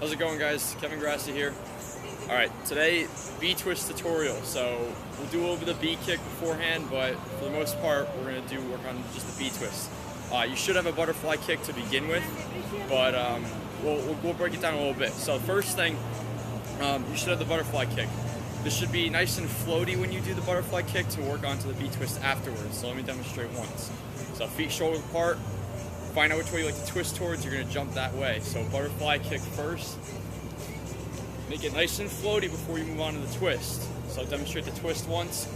How's it going, guys? Kevin Grassi here. Alright, today, B-twist tutorial. So, we'll do a little bit of B-kick beforehand, but for the most part, we're going to work on just the B-twist. You should have a butterfly kick to begin with, but we'll break it down a little bit. So, first thing, you should have the butterfly kick. This should be nice and floaty when you do the butterfly kick to work onto the B-twist afterwards. So, let me demonstrate once. So, feet shoulder apart. Find out which way you like to twist towards, you're going to jump that way. So butterfly kick first. Make it nice and floaty before you move on to the twist. So I'll demonstrate the twist once.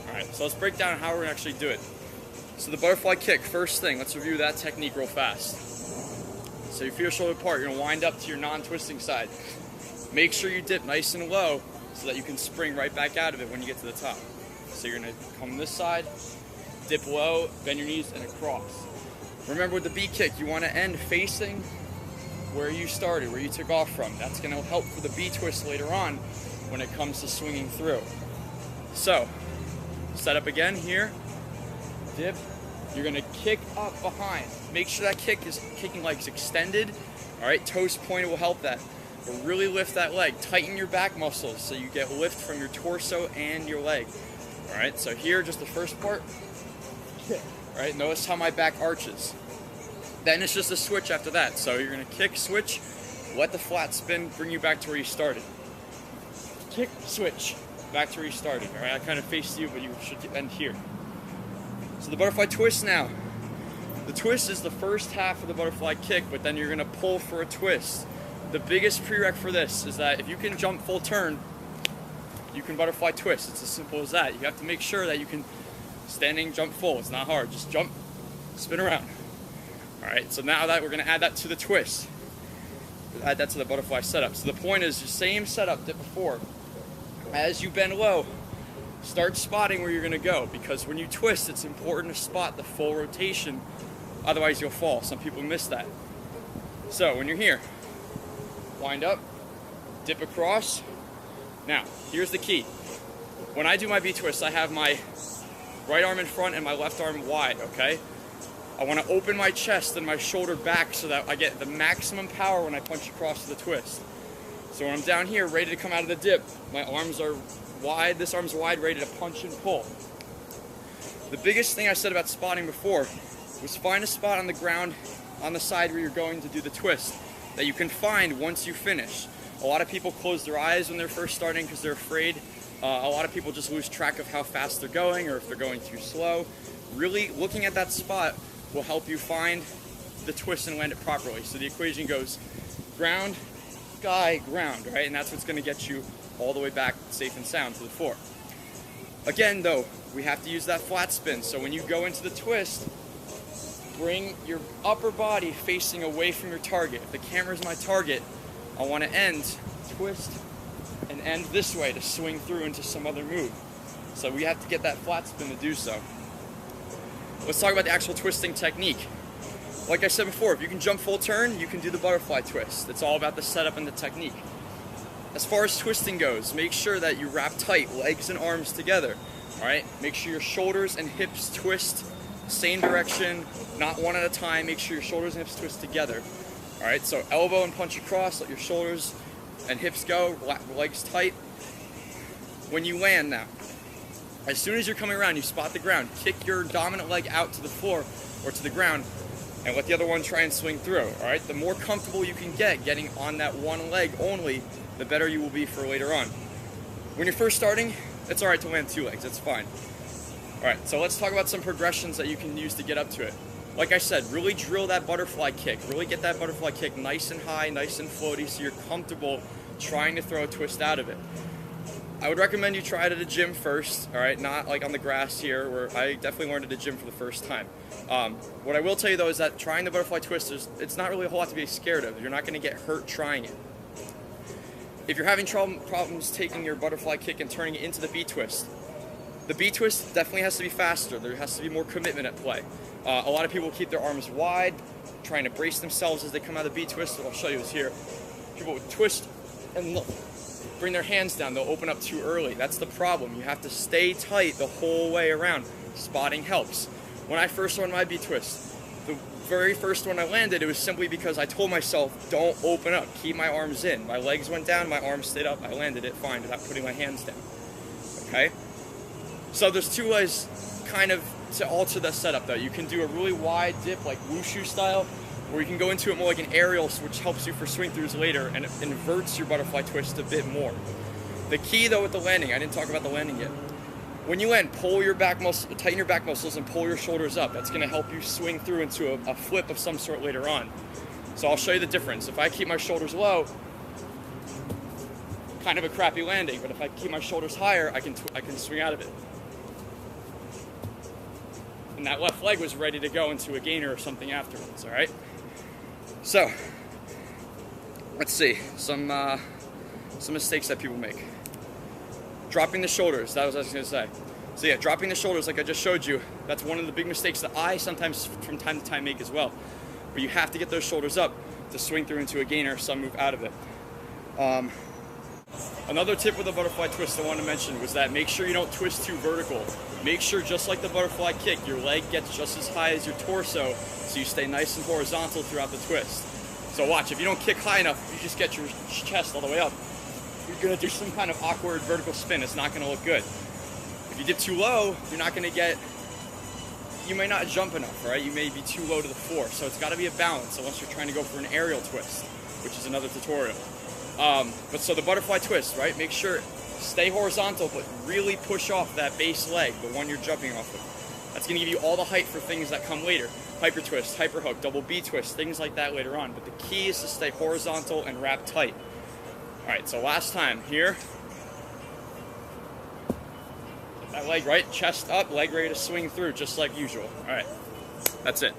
Alright, so let's break down how we're going to actually do it. So the butterfly kick, first thing, let's review that technique real fast. So your feet are shoulder apart, you're going to wind up to your non-twisting side. Make sure you dip nice and low so that you can spring right back out of it when you get to the top. So you're going to come this side, dip low, bend your knees, and across. Remember with the B-kick, you want to end facing where you started, where you took off from. That's going to help for the B-twist later on when it comes to swinging through. So, set up again here, dip. You're going to kick up behind. Make sure that kicking leg's extended. All right, toes pointed will help that. But really lift that leg. Tighten your back muscles so you get lift from your torso and your leg. All right, so here, just the first part. Kick. Right? Notice how my back arches. Then it's just a switch after that. So you're going to kick, switch, let the flat spin, bring you back to where you started. Kick, switch, back to where you started. All right? I kind of faced you, but you should end here. So the butterfly twist now. The twist is the first half of the butterfly kick, but then you're going to pull for a twist. The biggest prereq for this is that if you can jump full turn, you can butterfly twist. It's as simple as that. You have to make sure that you can standing, jump full. It's not hard. Just jump, spin around. Alright, so now that we're going to add that to the twist. We'll add that to the butterfly setup. So the point is the same setup that before. As you bend low, start spotting where you're going to go. Because when you twist, it's important to spot the full rotation. Otherwise, you'll fall. Some people miss that. So when you're here, wind up, dip across. Now, here's the key. When I do my B-twist, I have my right arm in front and my left arm wide, okay? I want to open my chest and my shoulder back so that I get the maximum power when I punch across to the twist. So when I'm down here, ready to come out of the dip, my arms are wide, this arm's wide, ready to punch and pull. The biggest thing I said about spotting before was find a spot on the ground on the side where you're going to do the twist that you can find once you finish. A lot of people close their eyes when they're first starting because they're afraid. A lot of people just lose track of how fast they're going or if they're going too slow. Really looking at that spot will help you find the twist and land it properly. So the equation goes ground, sky, ground, right? And that's what's going to get you all the way back safe and sound to the floor. Again, though, we have to use that flat spin. So when you go into the twist, bring your upper body facing away from your target. If the camera's my target, I want to end, twist, and end this way to swing through into some other move. So we have to get that flat spin to do so. Let's talk about the actual twisting technique. Like I said before, if you can jump full turn, you can do the butterfly twist. It's all about the setup and the technique. As far as twisting goes, make sure that you wrap tight, legs and arms together. All right? Make sure your shoulders and hips twist same direction, not one at a time. Make sure your shoulders and hips twist together. All right? So elbow and punch across, let your shoulders and hips go, legs tight. When you land now, as soon as you're coming around, you spot the ground, kick your dominant leg out to the floor or to the ground and let the other one try and swing through. All right, the more comfortable you can get getting on that one leg only, the better you will be for later on. When you're first starting, it's all right to land two legs, that's fine. All right, so let's talk about some progressions that you can use to get up to it. Like I said, really drill that butterfly kick. Really get that butterfly kick nice and high, nice and floaty so you're comfortable trying to throw a twist out of it. I would recommend you try it at a gym first, all right? Not like on the grass here where I definitely learned at a gym for the first time. What I will tell you though is that trying the butterfly twist, it's not really a whole lot to be scared of. You're not going to get hurt trying it. If you're having problems taking your butterfly kick and turning it into the B-twist, the B-twist definitely has to be faster. There has to be more commitment at play. A lot of people keep their arms wide, trying to brace themselves as they come out of the B-twist. What I'll show you is here. People would twist and look, bring their hands down. They'll open up too early. That's the problem. You have to stay tight the whole way around. Spotting helps. When I first learned my B-twist, the very first one I landed, it was simply because I told myself, don't open up, keep my arms in. My legs went down, my arms stayed up, I landed it fine without putting my hands down, okay? So there's two ways kind of to alter the setup though. You can do a really wide dip like wushu style, or you can go into it more like an aerial, which helps you for swing throughs later and it inverts your butterfly twist a bit more. The key though with the landing, I didn't talk about the landing yet. When you land, pull your back muscle, tighten your back muscles and pull your shoulders up. That's going to help you swing through into a flip of some sort later on. So I'll show you the difference. If I keep my shoulders low, kind of a crappy landing, but if I keep my shoulders higher, I can swing out of it. And that left leg was ready to go into a gainer or something afterwards, all right? So, let's see, some mistakes that people make. Dropping the shoulders, that was what I was going to say. So yeah, dropping the shoulders like I just showed you, that's one of the big mistakes that I sometimes from time to time make as well. But you have to get those shoulders up to swing through into a gainer, some move out of it. Another tip with the butterfly twist I wanted to mention was that make sure you don't twist too vertical. Make sure, just like the butterfly kick, your leg gets just as high as your torso so you stay nice and horizontal throughout the twist. So watch, if you don't kick high enough, you just get your chest all the way up, you're going to do some kind of awkward vertical spin. It's not going to look good. If you dip too low, you're not going to get, you may not jump enough, right? You may be too low to the floor. So it's got to be a balance unless you're trying to go for an aerial twist, which is another tutorial. But so the butterfly twist, right? Make sure, stay horizontal, but really push off that base leg, the one you're jumping off of. That's going to give you all the height for things that come later. Hyper twist, hyper hook, double B twist, things like that later on. But the key is to stay horizontal and wrap tight. All right, so last time here. That leg right, chest up, leg ready to swing through just like usual. All right, that's it.